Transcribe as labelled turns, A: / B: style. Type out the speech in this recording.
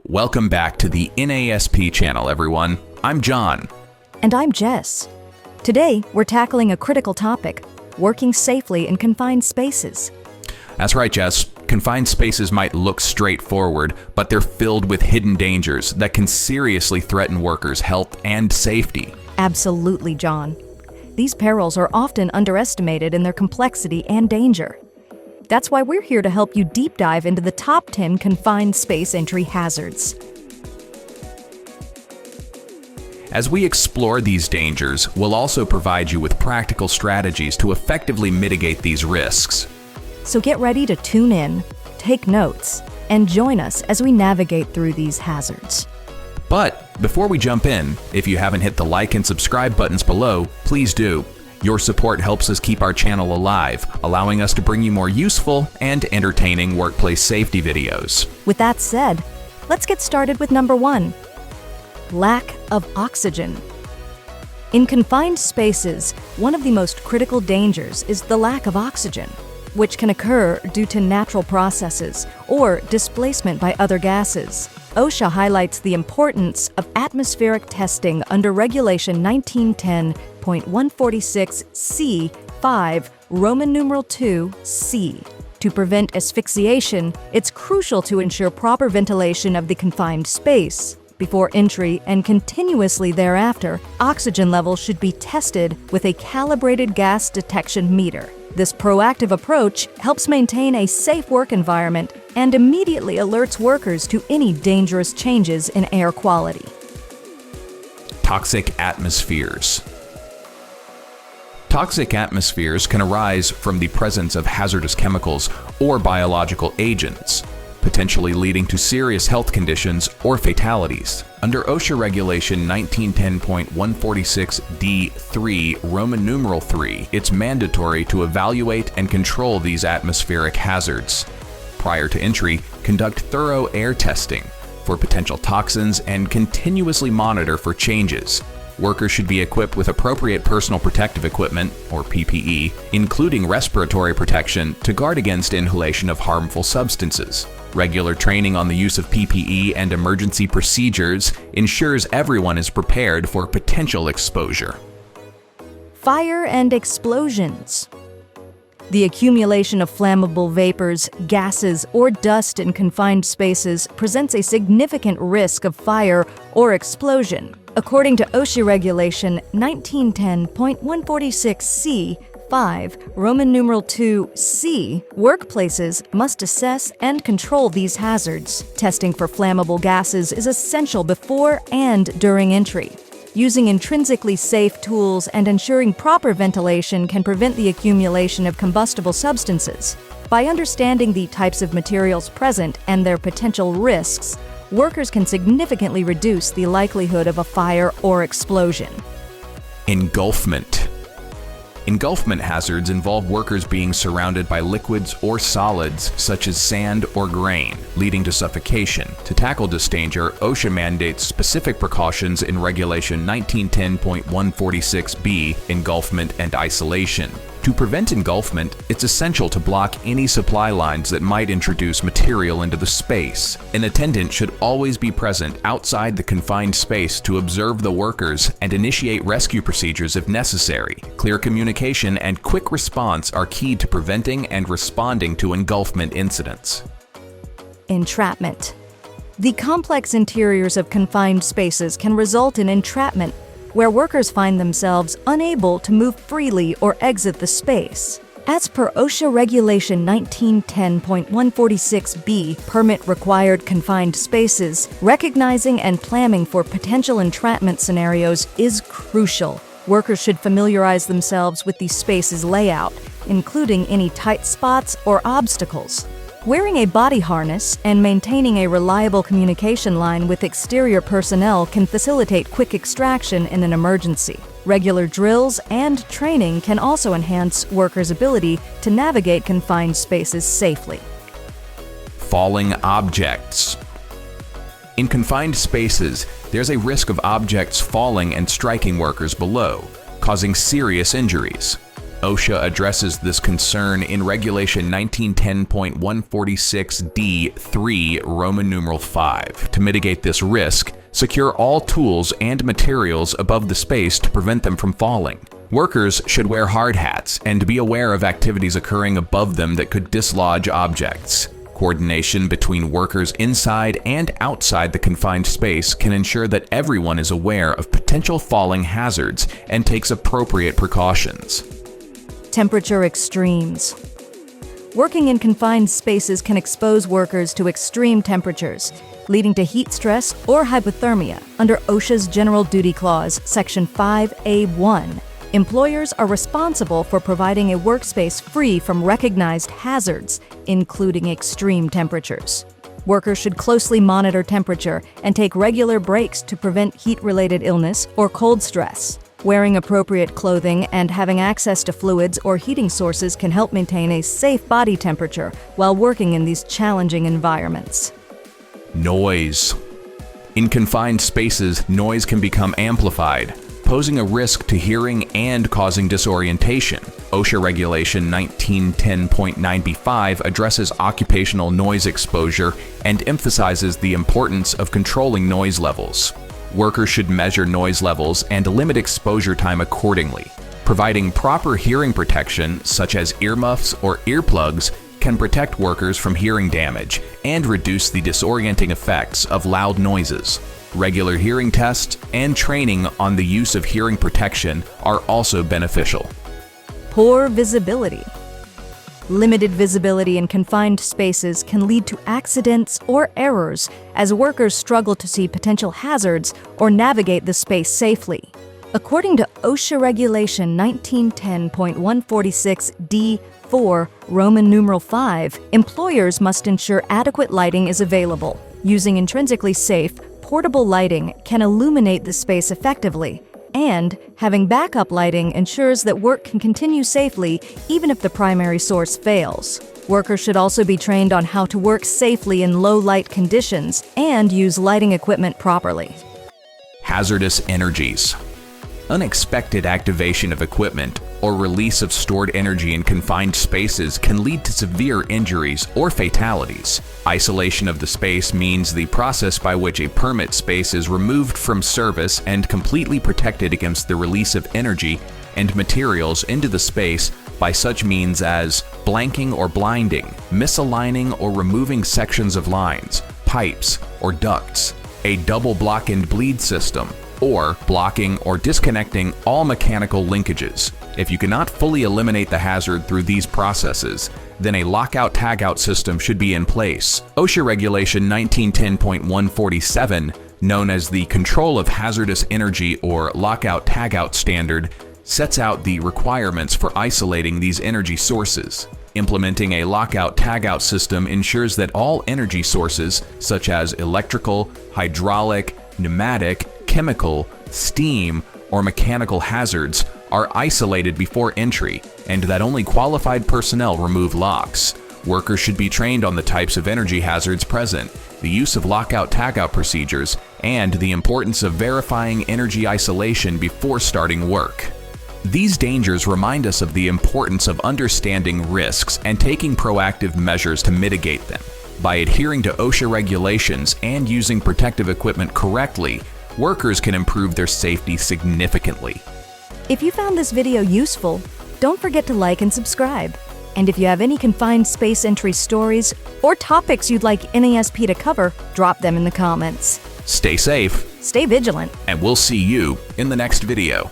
A: Welcome back to the NASP channel, everyone. I'm Jon.
B: And I'm Jess. Today, we're tackling a critical topic, working safely in confined spaces.
A: That's right, Jess. Confined spaces might look straightforward, but they're filled with hidden dangers that can seriously threaten workers' health and safety.
B: Absolutely, Jon. These perils are often underestimated in their complexity and danger. That's why we're here to help you deep dive into the top 10 confined space entry hazards.
A: As we explore these dangers, we'll also provide you with practical strategies to effectively mitigate these risks.
B: So get ready to tune in, take notes, and join us as we navigate through these hazards.
A: But before we jump in, if you haven't hit the like and subscribe buttons below, please do. Your support helps us keep our channel alive, allowing us to bring you more useful and entertaining workplace safety videos.
B: With that said, let's get started with number 1. Lack of oxygen. In confined spaces, one of the most critical dangers is the lack of oxygen, which can occur due to natural processes or displacement by other gases. OSHA highlights the importance of atmospheric testing under Regulation 1910.146C5, Roman numeral II, C. To prevent asphyxiation, it's crucial to ensure proper ventilation of the confined space. Before entry and continuously thereafter, oxygen levels should be tested with a calibrated gas detection meter. This proactive approach helps maintain a safe work environment and immediately alerts workers to any dangerous changes in air quality.
A: Toxic atmospheres. Toxic atmospheres can arise from the presence of hazardous chemicals or biological agents, potentially leading to serious health conditions or fatalities. Under OSHA Regulation 1910.146D3, Roman numeral III, it's mandatory to evaluate and control these atmospheric hazards. Prior to entry, conduct thorough air testing for potential toxins and continuously monitor for changes. Workers should be equipped with appropriate personal protective equipment, or PPE, including respiratory protection to guard against inhalation of harmful substances. Regular training on the use of PPE and emergency procedures ensures everyone is prepared for potential exposure.
B: Fire and explosions. The accumulation of flammable vapors, gases, or dust in confined spaces presents a significant risk of fire or explosion. According to OSHA Regulation 1910.146C5, Roman numeral II, C, workplaces must assess and control these hazards. Testing for flammable gases is essential before and during entry. Using intrinsically safe tools and ensuring proper ventilation can prevent the accumulation of combustible substances. By understanding the types of materials present and their potential risks, workers can significantly reduce the likelihood of a fire or explosion.
A: Engulfment. Engulfment hazards involve workers being surrounded by liquids or solids such as sand or grain, leading to suffocation. To tackle this danger, OSHA mandates specific precautions in Regulation 1910.146B, engulfment and isolation. To prevent engulfment, it's essential to block any supply lines that might introduce material into the space. An attendant should always be present outside the confined space to observe the workers and initiate rescue procedures if necessary. Clear communication and quick response are key to preventing and responding to engulfment incidents.
B: Entrapment. The complex interiors of confined spaces can result in entrapment, where workers find themselves unable to move freely or exit the space. As per OSHA Regulation 1910.146B, permit-required confined spaces, recognizing and planning for potential entrapment scenarios is crucial. Workers should familiarize themselves with the space's layout, including any tight spots or obstacles. Wearing a body harness and maintaining a reliable communication line with exterior personnel can facilitate quick extraction in an emergency. Regular drills and training can also enhance workers' ability to navigate confined spaces safely.
A: Falling objects. In confined spaces, there's a risk of objects falling and striking workers below, causing serious injuries. OSHA addresses this concern in Regulation 1910.146D3 Roman numeral 5. To mitigate this risk, secure all tools and materials above the space to prevent them from falling. Workers should wear hard hats and be aware of activities occurring above them that could dislodge objects. Coordination between workers inside and outside the confined space can ensure that everyone is aware of potential falling hazards and takes appropriate precautions.
B: Temperature extremes. Working in confined spaces can expose workers to extreme temperatures, leading to heat stress or hypothermia. Under OSHA's General Duty Clause, Section 5A1, employers are responsible for providing a workspace free from recognized hazards, including extreme temperatures. Workers should closely monitor temperature and take regular breaks to prevent heat-related illness or cold stress. Wearing appropriate clothing and having access to fluids or heating sources can help maintain a safe body temperature while working in these challenging environments.
A: Noise. In confined spaces, noise can become amplified, posing a risk to hearing and causing disorientation. OSHA Regulation 1910.9B5 addresses occupational noise exposure and emphasizes the importance of controlling noise levels. Workers should measure noise levels and limit exposure time accordingly. Providing proper hearing protection, such as earmuffs or earplugs, can protect workers from hearing damage and reduce the disorienting effects of loud noises. Regular hearing tests and training on the use of hearing protection are also beneficial.
B: Poor visibility. Limited visibility in confined spaces can lead to accidents or errors as workers struggle to see potential hazards or navigate the space safely. According to OSHA Regulation 1910.146D4 Roman numeral 5, employers must ensure adequate lighting is available. Using intrinsically safe, portable lighting can illuminate the space effectively, and having backup lighting ensures that work can continue safely even if the primary source fails. Workers should also be trained on how to work safely in low light conditions and use lighting equipment properly.
A: Hazardous energies. Unexpected activation of equipment or release of stored energy in confined spaces can lead to severe injuries or fatalities. Isolation of the space means the process by which a permit space is removed from service and completely protected against the release of energy and materials into the space by such means as blanking or blinding, misaligning or removing sections of lines, pipes, or ducts, a double block and bleed system, or blocking or disconnecting all mechanical linkages. If you cannot fully eliminate the hazard through these processes, then a lockout-tagout system should be in place. OSHA Regulation 1910.147, known as the Control of Hazardous Energy or Lockout-Tagout Standard, sets out the requirements for isolating these energy sources. Implementing a lockout-tagout system ensures that all energy sources, such as electrical, hydraulic, pneumatic, chemical, steam, or mechanical hazards, are isolated before entry, and that only qualified personnel remove locks. Workers should be trained on the types of energy hazards present, the use of lockout-tagout procedures, and the importance of verifying energy isolation before starting work. These dangers remind us of the importance of understanding risks and taking proactive measures to mitigate them. By adhering to OSHA regulations and using protective equipment correctly, workers can improve their safety significantly.
B: If you found this video useful, don't forget to like and subscribe. And if you have any confined space entry stories or topics you'd like NASP to cover, drop them in the comments.
A: Stay safe,
B: Stay vigilant,
A: and we'll see you in the next video.